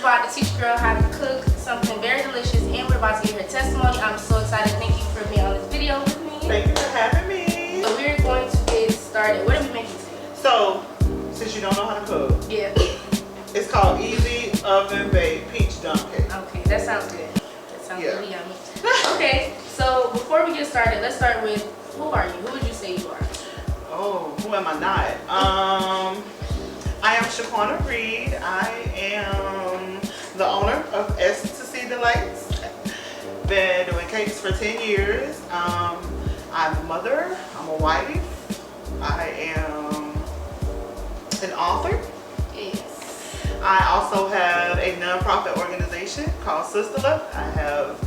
about to teach girl how to cook something very delicious, and we're about to get her testimony. I'm so excited. Thank you for being on this video with me. Thank you for having me. So we're going to get started. What are we making today? So, since you don't know how to cook, Yeah. it's called Easy Oven Baked Peach Dump Cake. Okay, that sounds good. That sounds really yummy. Okay, so before we get started, let's start with, who are you? Who would you say you are? Oh, who am I not? I am Shaqwana'S. I am the owner of S to C Delights. Been doing cakes for 10 years. I'm a mother. I'm a wife. I am an author. Yes. I also have a non-profit organization called Sister Love. I have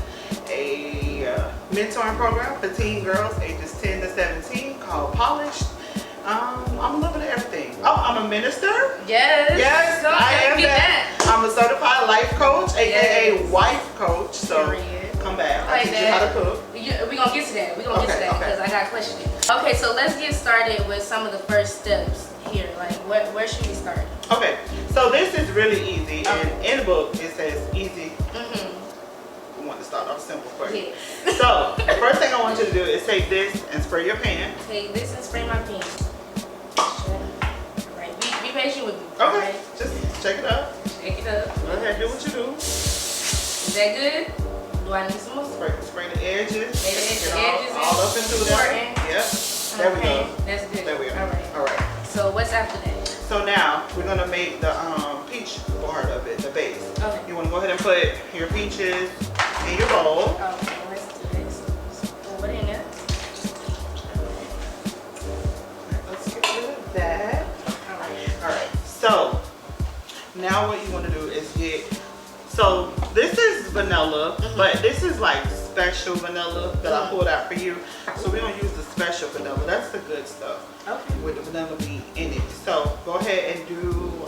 a mentoring program for teen girls ages 10 to 17 called Polished. I'm a little bit of everything. Oh, I'm a minister. Yes. Yes, so I am that. I'm a certified life coach, aka wife coach. So come back. I'll teach you how to cook. We're gonna get to that. We're gonna get to that because I got questions. Okay, so let's get started with some of the first steps here. Like, where should we start? Okay, so this is really easy, and in the book it says easy. We want to start off simple for you. Yes. So the first thing I want you to do is take this and spray your pan. Take this and spray my pan. Alright, be patient with me. Okay, right? just check it out. Check it up. Go ahead, do what you do. Is that good? Do I need some more? Spray the edges. The edges all up into there. Yep. There we go. That's good. There we go. Alright. Alright. So what's after that? So now we're gonna make the peach part of it, the base. Okay. You wanna go ahead and put your peaches in your bowl. Okay, let's do this. Put it in there. Let's get rid of that. Alright. Alright. So now what you wanna do is so this is vanilla, but this is like special vanilla that I pulled out for you. So we're gonna use the special vanilla. That's the good stuff. Okay. With the vanilla bean in it. So go ahead and do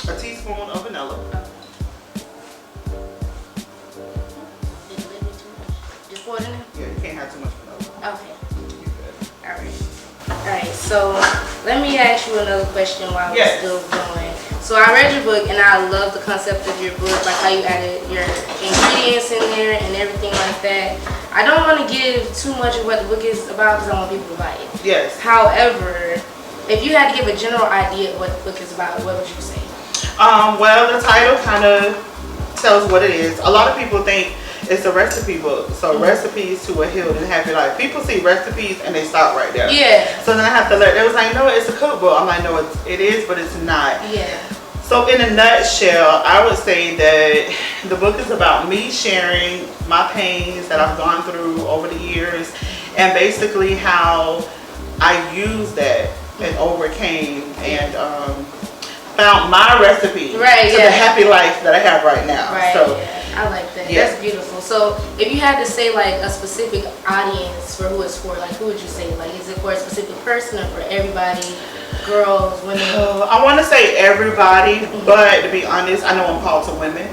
a teaspoon of vanilla. Just pour it in there? Yeah, you can't have too much vanilla. Okay. You're good. Alright, so let me ask you another question while we're still going. So I read your book and I love the concept of your book, like how you added your ingredients in there and everything like that. I don't want to give too much of what the book is about because I want people to buy it. Yes. However, if you had to give a general idea of what the book is about, what would you say? Well, the title kind of tells what it is. A lot of people think it's a recipe book. So recipes to a healed and happy life. People see recipes and they stop right there. Yeah. So then I have to let, they was like, no, it's a cookbook. I'm like, no, it is, but it's not. Yeah. So in a nutshell, I would say that the book is about me sharing my pains that I've gone through over the years, and basically how I used that and overcame and found my recipe to the happy life that I have right now. Right. So, I like that. That's beautiful. So if you had to say like a specific audience for who it's for, like who would you say? Like, is it for a specific person or for everybody? Girls, women? I want to say everybody, but to be honest, I know I'm called to women.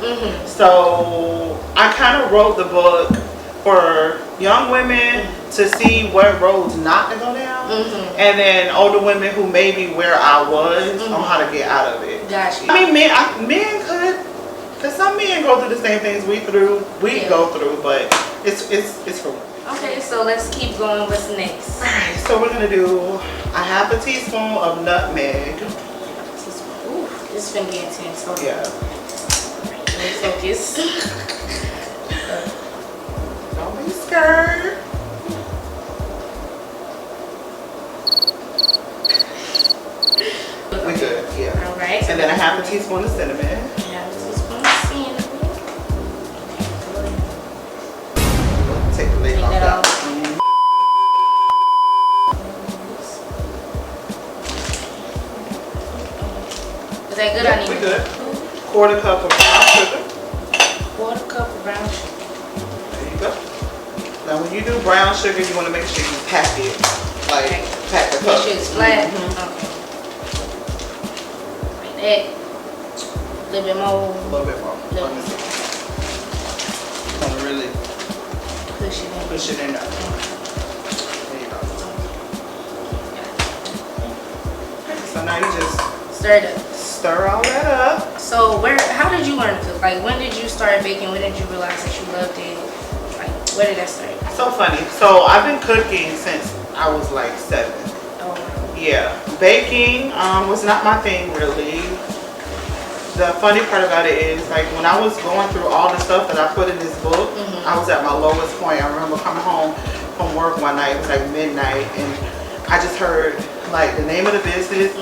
So I kind of wrote the book for young women to see what roads not to go down, and then older women who may be where I was on how to get out of it. Gotcha. I mean, men could, because some men go through the same things we go through, but it's for women. Okay, so let's keep going. What's next? Alright, so we're going to do a half a teaspoon of nutmeg. Ooh, this is going to be intense. Hold on. Yeah. Let me focus. Don't be scared. We good, yeah. Alright. And then a half a teaspoon of cinnamon. Half a teaspoon of cinnamon. Take the lid off that. Is that good? Yeah, we good. Quarter cup of brown sugar. Quarter cup of brown sugar. There you go. Now when you do brown sugar, you want to make sure you pack it. Like, pack the cup. Make sure it's flat. Okay. Like that. A little bit more. A little bit more. Want to really push it in. There you go. So now you just stir it up. stir all that up. So how did you learn to cook? Like, when did you start baking? When did you realize that you loved it? Like, where did that start? So funny. So I've been cooking since I was like 7. Oh. Yeah, baking was not my thing really. The funny part about it is, like, when I was going through all the stuff that I put in this book, I was at my lowest point. I remember coming home from work one night, it was like midnight, and I just heard like the name of the business.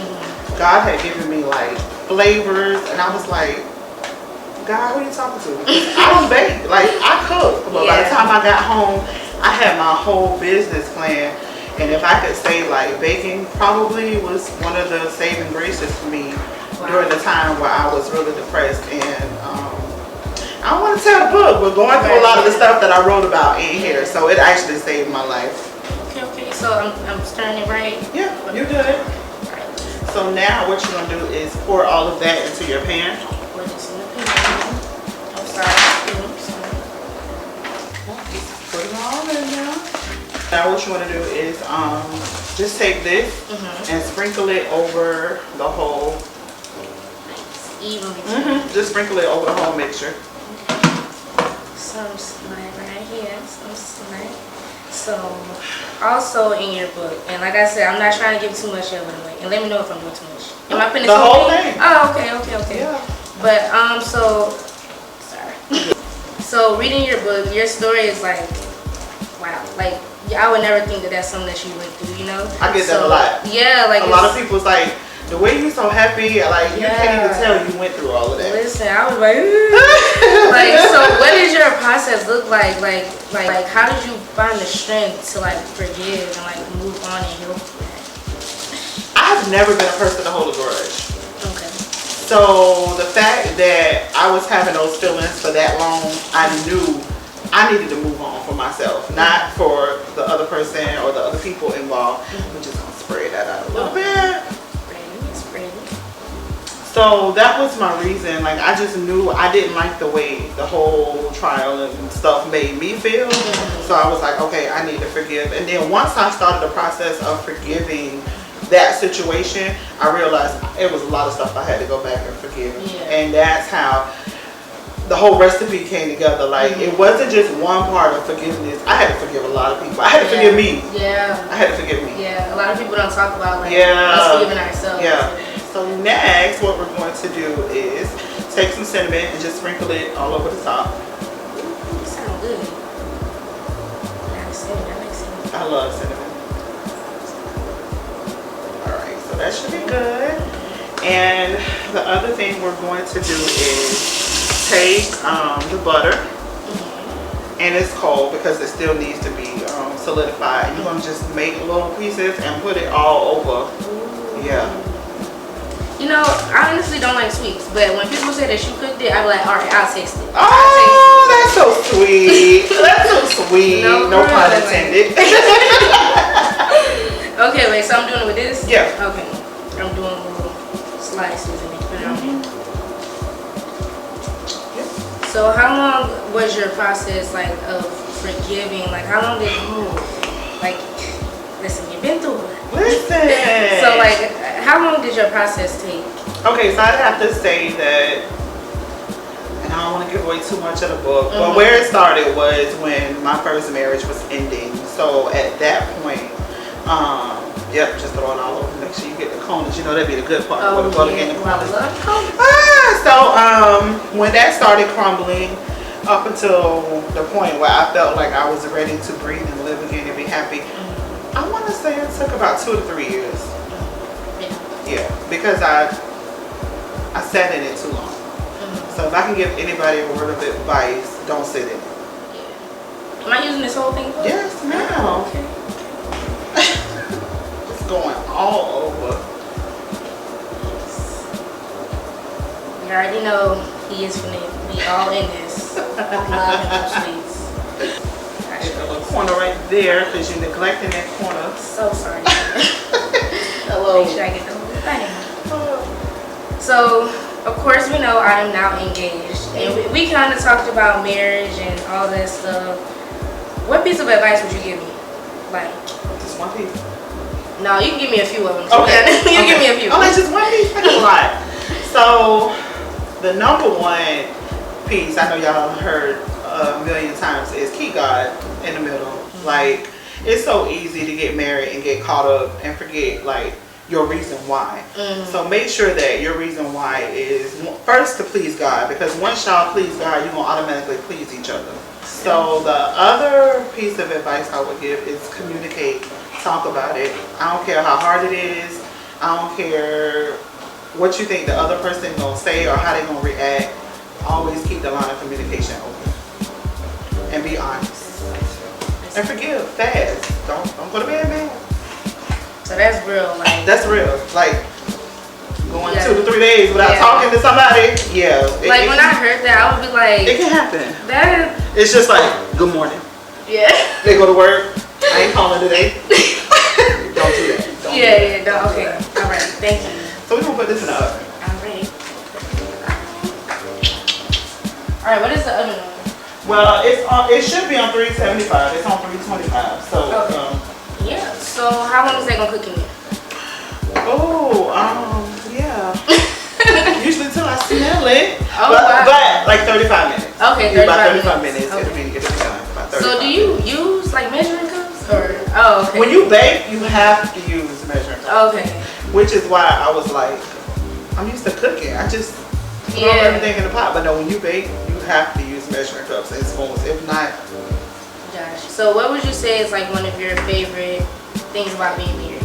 God had given me like flavors, and I was like, God, who are you talking to? I don't bake, like I cook, but by the time I got home, I had my whole business plan. And if I could say, like, baking probably was one of the saving graces for me during the time where I was really depressed. And I don't want to tell the book, but going through a lot of the stuff that I wrote about in here, so it actually saved my life. Okay. So I'm stirring it right? Yeah, you're good. So now what you're going to do is pour all of that into your pan. Pour this in the pan. I'm sorry. Put it all in there. Now what you want to do is just take this and sprinkle it over the whole. Evenly. Just sprinkle it over the whole mixture. Some slime right here. Some slime. So also in your book, and like I said, I'm not trying to give too much of it away. And let me know if I'm doing too much. Am I finished? The whole thing. Oh, okay. Yeah. But sorry. So reading your book, your story is like, wow, like. I would never think that that's something that you went through, you know? I get that a lot. Yeah, like a lot of people's like, the way you're so happy, like you can't even tell you went through all of that. Listen, I was like, like, so what did your process look like? Like, how did you find the strength to like forgive and like move on and heal from that? I've never been a person to hold a grudge. Okay. So the fact that I was having those feelings for that long, I knew I needed to move on for myself, not for the other person or the other people involved. We're just gonna spray that out a little bit. Spray it. So that was my reason. Like, I just knew I didn't like the way the whole trial and stuff made me feel. So I was like, okay, I need to forgive. And then once I started the process of forgiving that situation, I realized it was a lot of stuff I had to go back and forgive. And that's how the whole recipe came together. Like, it wasn't just one part of forgiveness. I had to forgive a lot of people. I had to forgive me. I had to forgive me. A lot of people don't talk about like us forgiving ourselves. So next, what we're going to do is take some cinnamon and just sprinkle it all over the top. Ooh, sounds good. I like cinnamon. I love cinnamon. Alright, so that should be good. And the other thing we're going to do is take the butter, and it's cold because it still needs to be solidified. And you're going to just make little pieces and put it all over. You know, I honestly don't like sweets, but when people say that you cooked it, I be like, all right, I'll taste it. Oh, that's so sweet. That's so sweet. No pun intended. Okay, wait, so I'm doing it with this? Yeah. Okay. I'm doing little slices and then put it on here. So how long was your process like of forgiving? Like, how long did you, like, listen, you've been through it. Listen. So like, how long did your process take? Okay, so I'd have to say that, and I don't want to give away too much of the book, but where it started was when my first marriage was ending. So at that point, just throw it all over. Make sure you get the corners. You know, that'd be the good part. Oh, So when that started crumbling, up until the point where I felt like I was ready to breathe and live again and be happy, I want to say it took about 2 to 3 years. Yeah, because I sat in it too long. So if I can give anybody a word of advice, don't sit in it. Am I using this whole thing? Yes, ma'am. Okay. It's going all over. You already know he is finna be all in this. Love him sweets. There's a little corner right there because you're neglecting that corner. So sorry. Hello. Make sure I get the whole thing. So, of course, we know I am now engaged. And we kind of talked about marriage and all that stuff. What piece of advice would you give me? Like, just one piece. No, you can give me a few of them. Okay. You give me a few. Oh, like just one piece? That's a lot. So the number one piece, I know y'all heard a million times, is keep God in the middle. Like, it's so easy to get married and get caught up and forget like your reason why. So make sure that your reason why is first to please God, because once y'all please God, you're gonna automatically please each other. So the other piece of advice I would give is communicate, talk about it. I don't care how hard it is. I don't care what you think the other person gonna say or how they gonna react. Always keep the line of communication open and be honest. And forgive fast. Don't go to bed mad. So that's real, like. That's real. Like going 2 to 3 days without talking to somebody. Yeah. Like when I heard that, I would be like. It can happen. That. It's just like good morning. Yeah. They go to work. I ain't calling today. Don't do that. Don't do that. No, okay. All right. Thank you. So we're gonna put this in the oven. All right. All right. What is the oven on? Well, it should be on 375. It's on 325. So yeah. So how long is that gonna cook in there? Yeah. Usually till I smell it. Oh, but like 35 minutes. Okay, 35 minutes. Okay. It'll be done. About 35 So do you use like measuring cups or? Oh, okay. When you bake, you have to use measuring cups. Okay. Which is why I was like, I'm used to cooking. I just throw everything in the pot. But no, when you bake, you have to use measuring cups and spoons. If not. Gosh. So what would you say is like one of your favorite things about being married?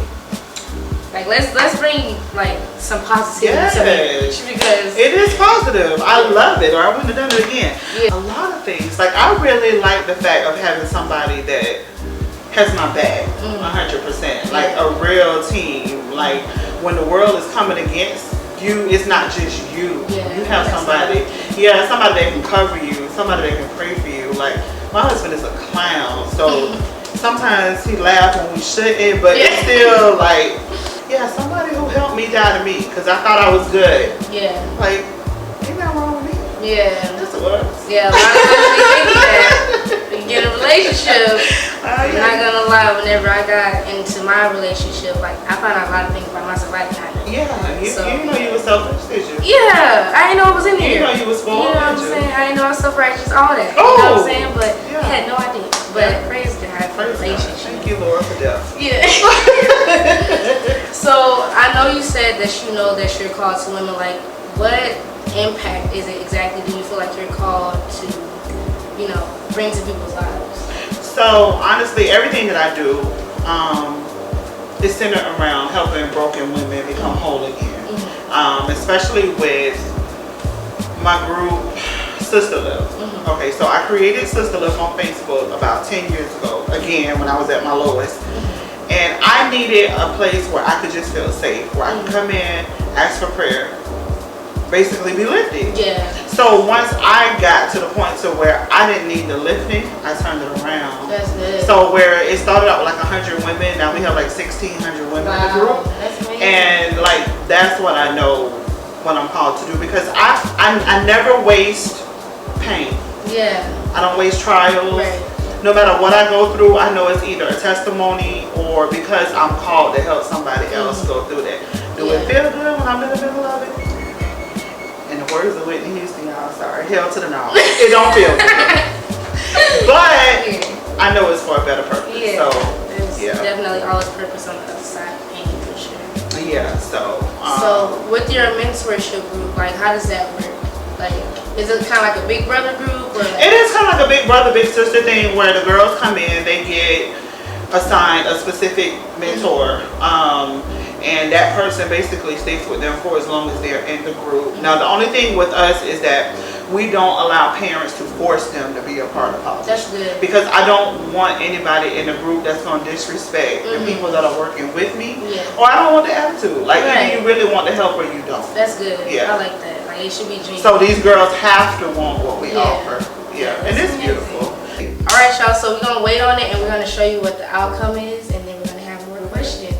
Like let's bring like some positivity to marriage, because it is positive. I love it, or I wouldn't have done it again. A lot of things. Like I really like the fact of having somebody that has my back 100%. Like a real team. Like when the world is coming against you, it's not just you. You have somebody. Somebody that can cover you. Somebody that can pray for you. Like my husband is a clown, so sometimes he laughs when we shouldn't, but it's still like. Yeah, somebody who helped me die to me, because I thought I was good. Yeah. Like, ain't nothing wrong with me. Yeah. That's what it was. Yeah, a lot of people be thinking that. When you get in a relationship, I'm not gonna lie, whenever I got into my relationship, like, I found out a lot of things about myself I didn't know. Yeah, you know you were selfish, did you? Yeah, I didn't know it was in there. You know you was spoiled, you know what I'm saying? I didn't know I was self-righteous, all that. Oh. You know what I'm saying? But I had no idea. But praise God for relationship. Thank you, Lord, for death. Yeah. So I know you said that you know that you're called to women. Like, what impact is it exactly? Do you feel like you're called to, bring to people's lives? So honestly, everything that I do is centered around helping broken women become whole again. Especially with my group, Sister Live. Okay, so I created Sister Live on Facebook about 10 years ago. Again, when I was at my lowest. And I needed a place where I could just feel safe, where I could come in, ask for prayer, basically be lifted. Yeah. So once I got to the point to where I didn't need the lifting, I turned it around. That's good. So where it started out with like 100 women, now we have like 1,600 women in the group. That's amazing. And like that's what I know what I'm called to do, because I never waste pain. Yeah. I don't waste trials. Right. No matter what I go through, I know it's either a testimony or because I'm called to help somebody else go through that. Do it feel good when I'm in the middle of it? In the words of Whitney Houston, y'all, sorry, hell to the no. It don't feel good. But I know it's for a better purpose. Yeah. So, there's definitely always purpose on the other side of pain, for sure. Yeah, so. So with your mentorship group, like how does that work? Like, is it kind of like a big brother group? Or like? It is kind of like a big brother, big sister thing where the girls come in, they get assigned a specific mentor. And that person basically stays with them for as long as they're in the group. Now, the only thing with us is that we don't allow parents to force them to be a part of politics. That's good. Because I don't want anybody in the group that's going to disrespect the people that are working with me. Yeah. Or I don't want the attitude. Like, either you really want the help or you don't. That's good. Yeah. I like that. Like, it should be genuine. So these girls have to want what we offer. Yeah. And it's beautiful. All right, y'all. So we're going to wait on it and we're going to show you what the outcome is. And then we're going to have more questions.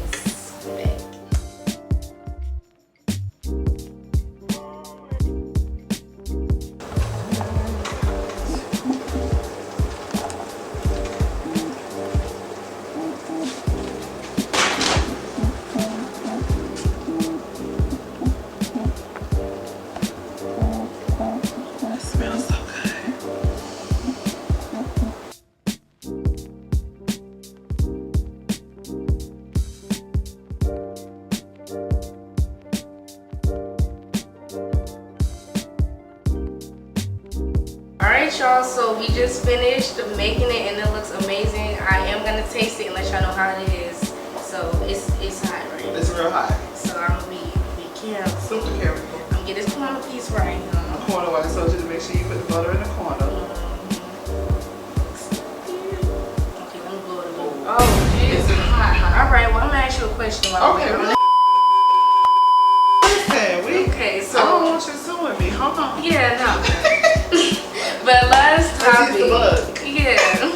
Alright y'all, so we just finished making it and it looks amazing. I am gonna taste it and let y'all know how it is. So it's hot, right? It's real hot. So I'm gonna be careful. Super careful. I'm gonna get this corner piece right now. Corner, I told you to make sure you put the butter in the corner. Okay, let me blow it a little. Oh, geez. It's hot. Alright, well I'm gonna ask you a question while Okay. we're Okay, so I don't want you suing me. Hold on. Yeah, no. But last topic. Yeah.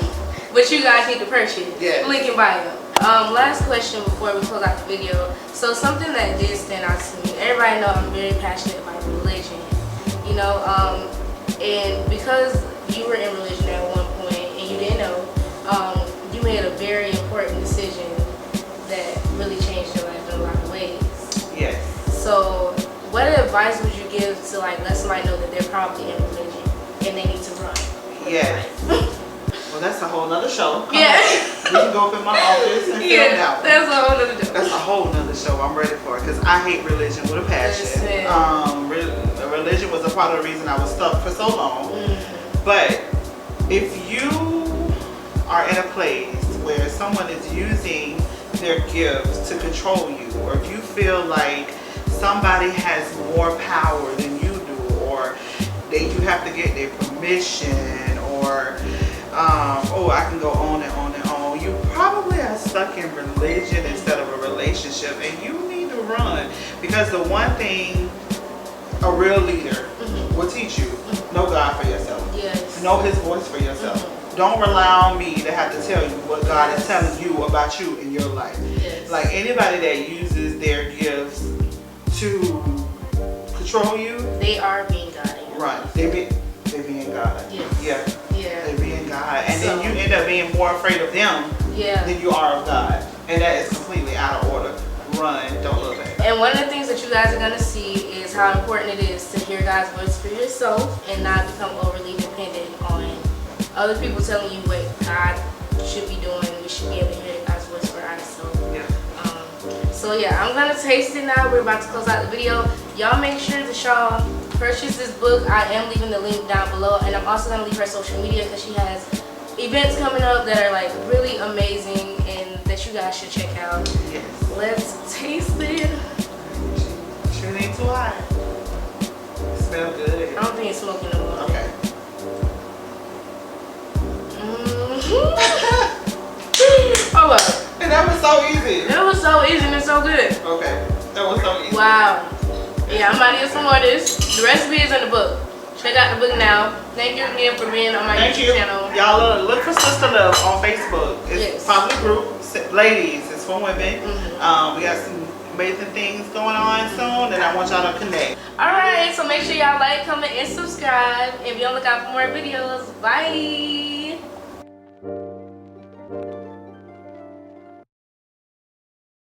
But you guys need to purchase. Yeah. Link in bio. Last question before we close out the video. So something that did stand out to me. Everybody know I'm very passionate about religion. You know, and because you were in religion at one point and you didn't know, you made a very important decision that really changed your life in a lot of ways. Yes. So what advice would you give to like let somebody know that they're probably in religion and they need to run? Yeah. Well, that's a whole nother show. Yeah. We can go up in my office and film that one. That's a whole nother show. That's a whole nother show. I'm ready for it because I hate religion with a passion. Religion was a part of the reason I was stuck for so long. Mm-hmm. But if you are in a place where someone is using their gifts to control you, or if you feel like somebody has more power than you do, or that you have to get their permission, or I can go on and on and on. You probably are stuck in religion instead of a relationship, and you need to run, because the one thing a real leader will teach you: know God for yourself. Yes. Know His voice for yourself. Don't rely on me to have to tell you what God is telling you about you in your life. Yes. Like anybody that uses their gifts to control you, they are being God. right? They being God. Yes. Yeah. They being God, and then you end up being more afraid of them than you are of God, and that is completely out of order. Run, don't look back. And one of the things that you guys are gonna see is how important it is to hear God's voice for yourself and not become overly dependent on other people telling you what God should be doing. We should be able to hear God's voice for ourselves. Yeah. So yeah, I'm gonna taste it now. We're about to close out the video. Y'all make sure that y'all purchase this book. I am leaving the link down below, and I'm also gonna leave her social media because she has events coming up that are like really amazing and that you guys should check out. Yes. Let's taste it. Sure ain't too hot. It smells good. I don't think it's smoking no more. Okay. Oh well. And that was so easy. That was so easy and it's so good. Okay. That was so easy. Wow. Yeah, I'm about to get some more of this. The recipe is in the book. Check out the book now. Thank you again for being on my YouTube channel. Y'all look for Sister Love on Facebook. It's a popular group. Ladies, it's for women. We got some amazing things going on soon, and I want y'all to connect. Alright, so make sure y'all like, comment, and subscribe. And be on the lookout for more videos. Bye.